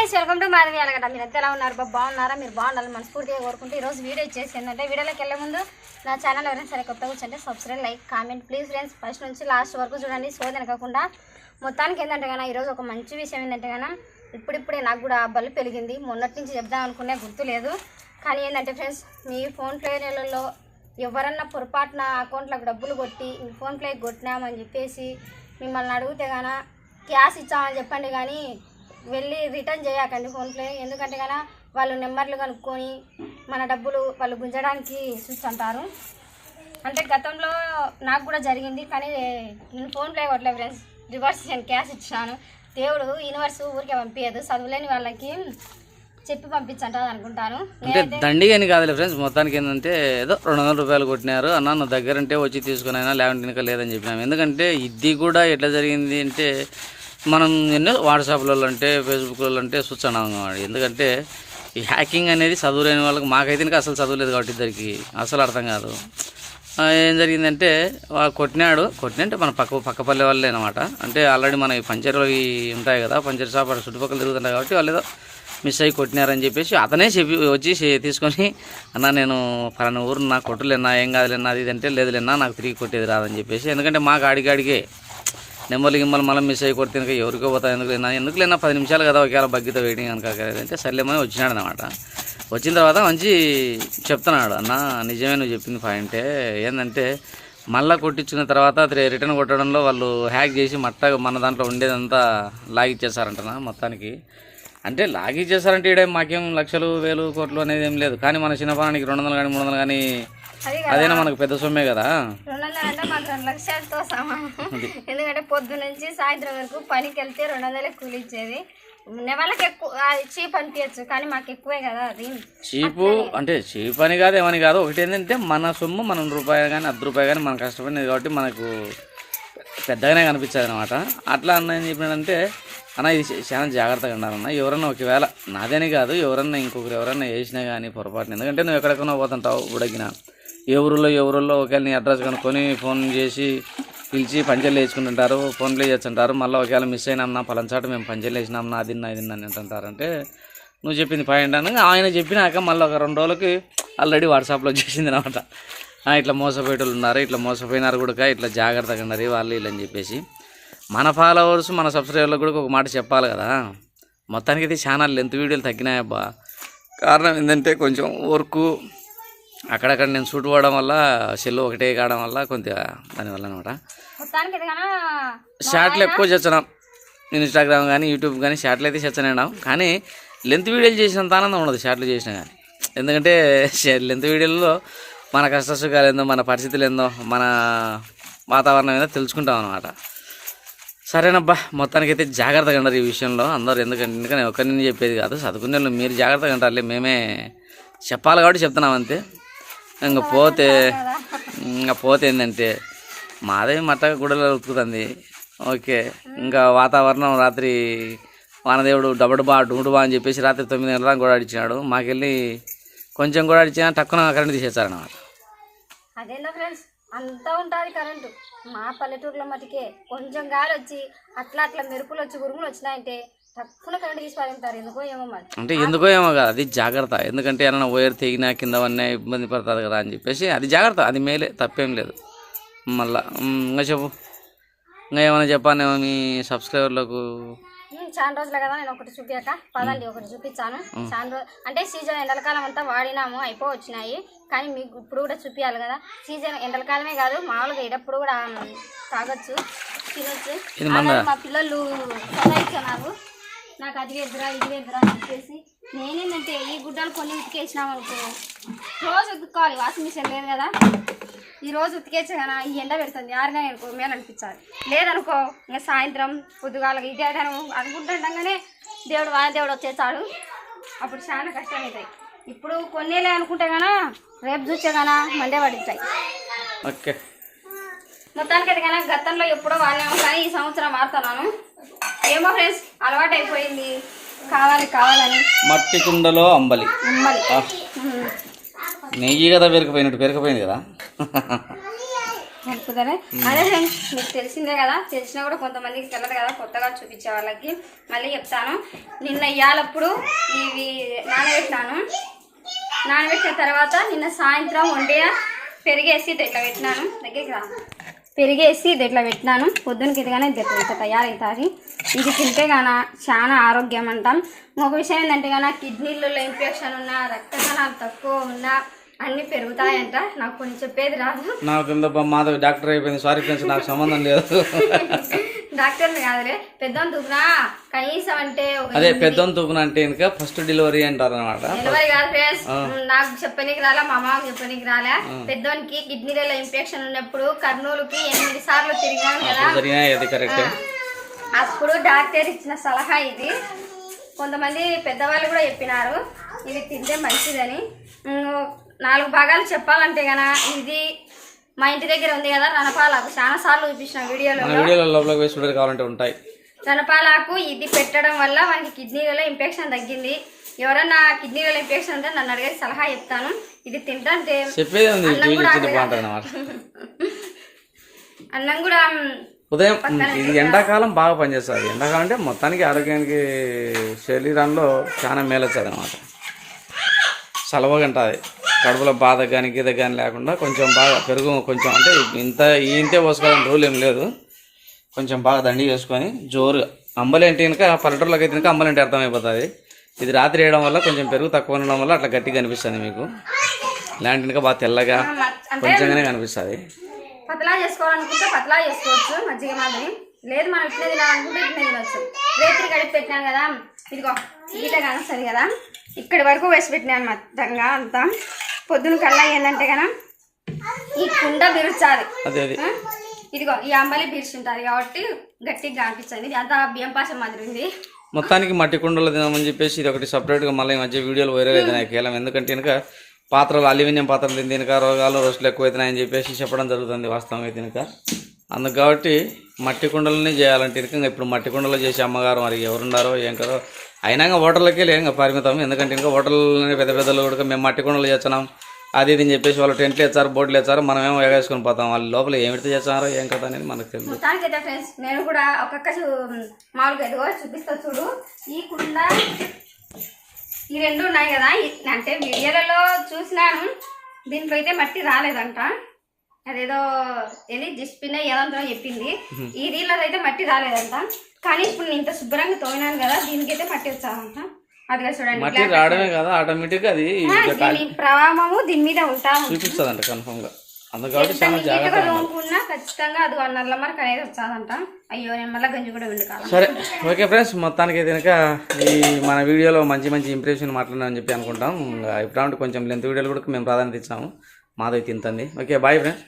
Friends welcome to Madhavi Alagata. మీరు ఎంత ఎలా ఉన్నారు? బాగున్నారా? మీరు బాగుండాలి మనస్ఫూర్తిగా కోరుకుంటే ఈరోజు వీడియో ఇచ్చేసి ఏంటంటే వీడియోలోకి వెళ్ళే ముందు నా ఛానల్ ఎవరైనా సరే కొత్తగా వచ్చంటే subscribe, like, comment please friends. First నుంచి లాస్ట్ వరకు చూడండి, సోదన కాకుండా. మొత్తానికి ఏంటంటే కన్నా ఈరోజు ఒక మంచి విషయం ఏంటంటే కన్నా ఇప్పుడిప్పుడే నాకు కూడా బల్లు పెరిగింది. మొన్నటి నుంచి చెప్దాం అనుకునే గుర్తు లేదు. కానీ ఏంటంటే ఫ్రెండ్స్, మీ ఫోన్ పేలలో ఎవరన్నా పొరపాటున అకౌంట్లకు డబ్బులు కొట్టి ఫోన్ ప్లే కొట్టినామని చెప్పేసి మిమ్మల్ని అడిగితే గాన క్యాష్ ఇచ్చామని చెప్పండి, కానీ వెళ్ళి రిటర్న్ చేయకండి ఫోన్పే. ఎందుకంటే కన్నా వాళ్ళు నెంబర్లు కనుక్కొని మన డబ్బులు వాళ్ళు గుంజడానికి చూస్తుంటారు. అంటే గతంలో నాకు కూడా జరిగింది, కానీ నేను ఫోన్పే కొట్టలేదు ఫ్రెండ్స్. రివర్స్ నేను క్యాష్ ఇచ్చాను. దేవుడు యూనివర్స్ ఊరికే పంపించదు, చదువులేని వాళ్ళకి చెప్పి పంపించంటారు అనుకుంటాను. అంటే దండిగాని కాదులే ఫ్రెండ్స్. మొత్తానికి ఏంటంటే ఏదో 200 రూపాయలు కొట్టినారు అన్న, నా దగ్గర అంటే వచ్చి తీసుకుని అయినా లేవంటే ఇంకా లేదని చెప్పినాము. ఎందుకంటే ఇది కూడా ఎట్లా జరిగింది అంటే మనం ఎన్నో వాట్సాప్లలో అంటే ఫేస్బుక్లలో అంటే చూస్తున్నాం. ఎందుకంటే ఈ హ్యాకింగ్ అనేది చదువులేని వాళ్ళకి, మాకైతే ఇంకా అసలు చదువులేదు కాబట్టి ఇద్దరికి అసలు అర్థం కాదు. ఏం జరిగిందంటే కొట్టినంటే మన పక్కపల్లె వాళ్ళే అనమాట. అంటే ఆల్రెడీ మన పంచర్లు ఉంటాయి కదా, పంచర్ షాప్ చుట్టుపక్కల తిరుగుతుంటాయి కాబట్టి వాళ్ళు ఏదో మిస్ అయ్యి కొట్టినారని చెప్పేసి అతనే వచ్చి తీసుకొని అన్న నేను పలానా ఊరు నా కొట్టలేనా, ఏం కాదులేనా అది ఇదంటే లేదులేనా నాకు తిరిగి కొట్టేది రాదని చెప్పేసి. ఎందుకంటే మాకు అడిగాడిగే నెంబర్లు గిమ్మలు మళ్ళీ మిస్ అయ్యి కొడితే ఇంకా ఎవరికో పోతా ఎందుకులేనా 10 నిమిషాలు కదా ఒకవేళ బగ్గితో వెయిటింగ్ కనుక అంటే సర్లేమని వచ్చినాడు అనమాట. వచ్చిన తర్వాత మంచి చెప్తున్నాడు, అన్న నిజమే నువ్వు చెప్పింది పాయింటే. ఏంటంటే మళ్ళీ కొట్టించిన తర్వాత రిటర్న్ కొట్టడంలో వాళ్ళు హ్యాక్ చేసి మన దాంట్లో ఉండేదంతా లాగిచ్చేసారంటనా మొత్తానికి. అంటే లాగిచ్చేసారంటే ఈడే మాకేం లక్షలు వేలు కోట్లు అనేది ఏం లేదు, కానీ మన చిన్నపానికి 200 కానీ 300 కానీ అదేనా మనకు పెద్ద సొమ్మే కదా. 200 అంటే మాకు 2 లక్షలతో సమానం. ఎందుకంటే పొద్దు నుంచి సాయంత్రం వరకు పనికి వెళ్తే 200 కూలి ఇచ్చేది. వాళ్ళకి ఎక్కువ చీప్ అనిపించచ్చు, కానీ మాకు ఎక్కువే కదా అది. చీపు అంటే చీప్ అని కాదు ఏమని కాదు, ఒకటి ఏంటంటే మన సొమ్ము మనం రూపాయి కానీ 10 రూపాయలు కానీ మనం కష్టపడినది కాబట్టి మనకు పెద్దగానే కనిపించదు అనమాట. అట్లా అన్న ఏం చెప్పినాడంటే, అన్న ఇది చాలా జాగ్రత్తగా ఉండాలన్న, ఎవరన్నా ఒకవేళ నాదేనే కాదు ఎవరన్నా ఇంకొకరు ఎవరన్నా వేసినా కానీ పొరపాటున, ఎందుకంటే నువ్వు ఎక్కడెక్కడో పోతుంటావు ఉడగిన ఏ ఊరిలో ఒకవేళ నీ అడ్రస్ కనుక్కొని ఫోన్ చేసి పిలిచి పంచర్లు వేసుకుంటుంటారు, ఫోన్ ప్లే చేస్తుంటారు. మళ్ళీ ఒకవేళ మిస్ అయినామన్నా పలంచాట మేము పంచర్లు వేసినామన్నా అది అని అంటుంటారంటే నువ్వు చెప్పింది పాయింట్ అని ఆయన చెప్పినాక మళ్ళీ ఒక 2 రోజులకి ఆల్రెడీ వాట్సాప్లో వచ్చేసింది అనమాట. ఇట్లా మోసపోయేటోళ్ళు ఉన్నారు, ఇట్లా మోసపోయినారు కూడా, ఇట్లా జాగ్రత్తగా ఉన్నారు వాళ్ళు వీళ్ళని చెప్పేసి. మన ఫాలోవర్స్ మన సబ్స్క్రైబర్లకు కూడా ఒక మాట చెప్పాలి కదా. మొత్తానికి అయితే ఛానల్ లెంత్ వీడియోలు తగ్గినాయబ్బా. కారణం ఏంటంటే కొంచెం వర్క్ అక్కడక్కడ నేను షూట్ పోవడం వల్ల సెల్ ఒకటే కావడం వల్ల కొంచెం దానివల్ల అనమాట. షార్ట్లు ఎక్కువ చేస్తున్నాం, ఇన్స్టాగ్రామ్ కానీ యూట్యూబ్ కానీ షార్ట్లు అయితే చేస్తున్నాం, కానీ లెంత్ వీడియోలు చేసినంత ఆనందం ఉండదు షార్ట్లు చేసినా కానీ. ఎందుకంటే లెంత్ వీడియోలో మన కష్టసుఖాలు ఏందో, మన పరిస్థితులు ఏందో, మన వాతావరణం ఏదో తెలుసుకుంటాం అనమాట. సరేనబ్బా, మొత్తానికైతే జాగ్రత్తగా ఉంటారు ఈ విషయంలో అందరూ. ఎందుకంటే ఒకరిని చెప్పేది కాదు, చదువుకునే వాళ్ళు మీరు జాగ్రత్తగా ఉంటారులే, మేమే చెప్పాలి కాబట్టి చెప్తున్నాం అంతే. ఇంకా పోతే ఏంటంటే మాదే మట్టగా గుడలో ఉతుకుతుంది. ఓకే, ఇంకా వాతావరణం రాత్రి వానదేవుడు డుబా అని చెప్పేసి రాత్రి 9 గంటల దాకా గోడాడిచ్చినాడు. మాకెళ్ళి కొంచెం గోడాడిచ్చినా తక్కువ కరెంట్ తీసేస్తారన్నమాట. అదేనా ఫ్రెండ్స్, అంతా ఉంటుంది కరెంటు. మా పల్లెటూరులో మటుకే కొంచెం గాలి వచ్చి అట్లా మెరుపులు వచ్చి ఉరుములు వచ్చినాయంటే తక్కువ కరెంట్ తీసి పారింటారు. ఎందుకో ఏమో మరి, అంటే ఎందుకో ఏమో కదా, అది జాగ్రత్త. ఎందుకంటే ఏమైనా వైర్ తెగినా కింద వన్నీ ఇబ్బంది పడుతుంది కదా అని చెప్పేసి అది జాగ్రత్త, అది మేలే, తప్పేం లేదు. మళ్ళా ఇంకా చెప్పు, ఇంకా ఏమైనా చెప్పానేమో మీ సబ్స్క్రైబర్లకు. చాలా రోజులు కదా నేను ఒకటి చూపించాక పదండి ఒకటి చూపించాను. చాలా రోజు అంటే సీజన్ ఎండలకాలం అంతా వాడినాము, వచ్చినాయి, కానీ మీకు ఇప్పుడు కూడా చూపించాలి కదా. సీజన్ ఎండలకాలమే కాదు, మామూలుగా ఎడప్పుడు కూడా తాగొచ్చు, తినొచ్చు. మా పిల్లలు చదివిస్తున్నారు, నాకు అది ఎదురా ఇది ఎదురా అని చెప్పేసి. నేనేంటంటే ఈ గుడ్డలు కొన్ని ఉతికేసినాము అనుకో, రోజు ఉతుక్కోవాలి, వాషింగ్ మిషన్ లేదు కదా. ఈ రోజు ఉతికేసే కదా ఈ ఎండ పెడుతుంది, ఆరుగా అనుకో మేలు అనిపించాలి. లేదనుకో ఇంకా సాయంత్రం పొద్దుగాల ఇదే అనుకుంటుండగానే దేవుడు వచ్చేసాడు, అప్పుడు చాలా కష్టం అవుతాయి. ఇప్పుడు కొన్నేలే అనుకుంటే కన్నా రేపు చూసే కన్నా మండే పడిస్తాయి. ఓకే, మొత్తానికైతే కన్నా గతంలో ఎప్పుడో వాడినాము, కానీ ఈ సంవత్సరం వాడుతున్నాను. ఏమో ఫ్రెండ్స్ అలవాటు అయిపోయింది, కావాలని. మట్టి కుండలో అంబలి నెయ్యి కదా పెరిగిపోయింది కదా. కలుపుతారే. అదే ఫ్రెండ్స్ మీకు తెలిసిందే కదా, తెలిసినా కూడా కొంతమందికి తెలియదు కదా, కొత్తగా చూపించే వాళ్ళకి మళ్ళీ చెప్తాను. నిన్న ఇయ్యాలప్పుడు ఇవి నానబెట్టిన తర్వాత నిన్న సాయంత్రం వండిగా పెరిగేసి ఇది ఇట్లా పెట్టినాను. దగ్గరికి రా. పెరిగేసి ఇది ఇట్లా పెట్టినాను. పొద్దునకి ఇదిగానే ఇది ఇట్లా తయారవుతుంది. ఇది తింటే గాన చాలా ఆరోగ్యం అంటాం. ఇంకొక విషయం ఏంటంటే గాన కిడ్నీలలో ఇన్ఫెక్షన్ ఉన్నా, రక్తకణాలు తక్కువ ఉన్నా అన్నీ పెరుగుతాయంట. నాకు కొన్ని చెప్పేది రాదు. నాకు మాధవి డాక్టర్ అయిపోయింది. సారీ ఫ్రెండ్స్, నాకు సంబంధం లేదు. డాక్టర్ని కాదులే, పెద్దోని తూపునా కనీసం అంటే అదే పెద్దోని తూపున అంటే ఇంకా ఫస్ట్ డెలివరీ అంటారు అనమాట. డెలివరీ కాదు ఫ్రెండ్స్, నాకు చెప్పనీకి రాలే, మా అమ్మకి చెప్పనీకి రాలే. పెద్దోనికి కిడ్నీలలో ఇన్ఫెక్షన్ ఉన్నప్పుడు కర్నూలుకి 8 సార్లు తిరిగాను కదా, అది కరెక్ట్. అప్పుడు డాక్టర్ ఇచ్చిన సలహా ఇది. కొంతమంది పెద్దవాళ్ళు కూడా చెప్పినారు ఇది తింటే మంచిదని. 4 భాగాలు చెప్పాలంటే గనా ఇది మా ఇంటి దగ్గర ఉంది కదా రణపాలకు, చాలా సార్లు చూపించిన వీడియోలో లోపలికి వేసి చూడరు కావాలంటే ఉంటాయి. రణపాలకు ఇది పెట్టడం వల్ల మనకి కిడ్నీలలో ఇన్ఫెక్షన్ తగ్గింది. ఎవరన్నా కిడ్నీలలో ఇన్ఫెక్షన్ ఉంటే నన్ను అడిగేసి సలహా చెప్తాను. ఇది తింటే అన్నం కూడా ఉదయం ఇది ఎండాకాలం బాగా పనిచేస్తుంది. ఎండాకాలం అంటే మొత్తానికి ఆరోగ్యానికి శరీరంలో చాలా మేలొచ్చేది అనమాట. చలవగా ఉంటుంది. కడుపులో బాధ కానీ గీత కానీ లేకుండా కొంచెం బాగా పెరుగు కొంచెం అంటే ఇంతే పోసుకోవాలని రూల్ ఏం లేదు. కొంచెం బాగా దండి చేసుకొని జోరుగా అంబలేంటి కనుక పల్లెటూరులోకి అయితే కనుక అంబలేంటి అర్థమైపోతుంది. ఇది రాత్రి వేయడం వల్ల కొంచెం పెరుగు తక్కువ ఉండడం వల్ల అట్లా గట్టిగా కనిపిస్తుంది మీకు. ఇలాంటి కనుక బాగా తెల్లగా కొంచెంగానే కనిపిస్తుంది. పతలా చేసుకోవాలనుకుంటే పతలా చేసుకోవచ్చు, మజ్జిగ మాదిరి. లేదు మనం ఇట్లా తినాలనుకుంటే ఇట్లా తినవచ్చు. రేత్రి గడిపి పెట్టినాను కదా, ఇదిగో గీత కానొస్తుంది కదా, ఇక్కడి వరకు వేసి పెట్టినాను మొత్తంగా అంతా. పొద్దున కల్లా ఏంటంటే కదా ఈ కుండ బిరుచాలి, ఇదిగో ఈ అంబలి బిరుచుంటుంది కాబట్టి గట్టిగా అనిపిస్తుంది. ఇది అంతా బియ్యం పాసం మాదిరి ఉంది. మొత్తానికి మట్టి కుండలు తినామని చెప్పేసి ఇది ఒకటి సపరేట్గా మళ్ళీ ఈ మధ్య వీడియోలు వైరల్ అవుతున్నాయి కేవలం. ఎందుకంటే కనుక పాత్రలు అల్యూమినియం పాత్రలు తిని తినక రోగాలు రోస్టులు ఎక్కువైతున్నాయని చెప్పేసి చెప్పడం జరుగుతుంది వాస్తవం అయితే తినక. అందుకు కాబట్టి మట్టి కుండలని చేయాలంటే ఇంకా ఇప్పుడు మట్టి కుండలు చేసే అమ్మగారు మరి ఎవరున్నారో ఏం కదో. అయినా ఇంకా హోటళ్ళకే లేక పరిమితం. ఎందుకంటే ఇంకా హోటల్ని పెద్ద పెద్దలు కూడా మేము మట్టి కుండలు చేస్తున్నాం అది ఇది అని చెప్పేసి వాళ్ళు టెంట్లు వేస్తారు, బోర్డులు వేస్తారు, మనమేమో ఎగేసుకొని పోతాం. వాళ్ళ లోపల ఏమిటి చేస్తున్నారో ఏం కదా అనేది మనకు తెలియదు. మొత్తానికైతే ఫ్రెండ్స్ నేను కూడా ఒక్కొక్క మామూలుగా ఎదుగో చూపిస్తా చూడు. ఈ కుండ ఈ 2 ఉన్నాయి కదా, అంటే వీడియోలలో చూసినాను. దీంట్లో అయితే మట్టి రాలేదంట, అదేదో ఏది జిస్పిన్ ఏదంతా చెప్పింది. ఈ దీనిలో అయితే మట్టి రాలేదంట. కానీ ఇప్పుడు నేను ఇంత శుభ్రంగా తోయినాను కదా, దీనికైతే మట్టి వచ్చాదంట. అదిగా చూడండి, మట్టి రావడమే కదా ఆటోమేటిక్గా అది ప్రభావము దీని మీద ఉంటా చూపిస్తుందంట కన్ఫర్మ్ గా. అందుకని చాలా జాగ్రత్తగా లోనుకున్నా ఖచ్చితంగా అది నల్ల మరక అనేది వచ్చాదంట. అయ్యో నేను మళ్ళీ గంజి కూడా వండుకోవాలి. సరే ఓకే ఫ్రెండ్స్, మొత్తానికి అయితే కనుక ఈ మన వీడియోలో మంచి మంచి ఇంప్రెషన్ మాట్లాడినామని చెప్పి అనుకుంటాం. ఇప్పుడు కొంచెం లెంత్ వీడియోలు కూడా మేము ప్రాధాన్యత ఇచ్చాము. మాధవి తింటుంది. Okay bye friends.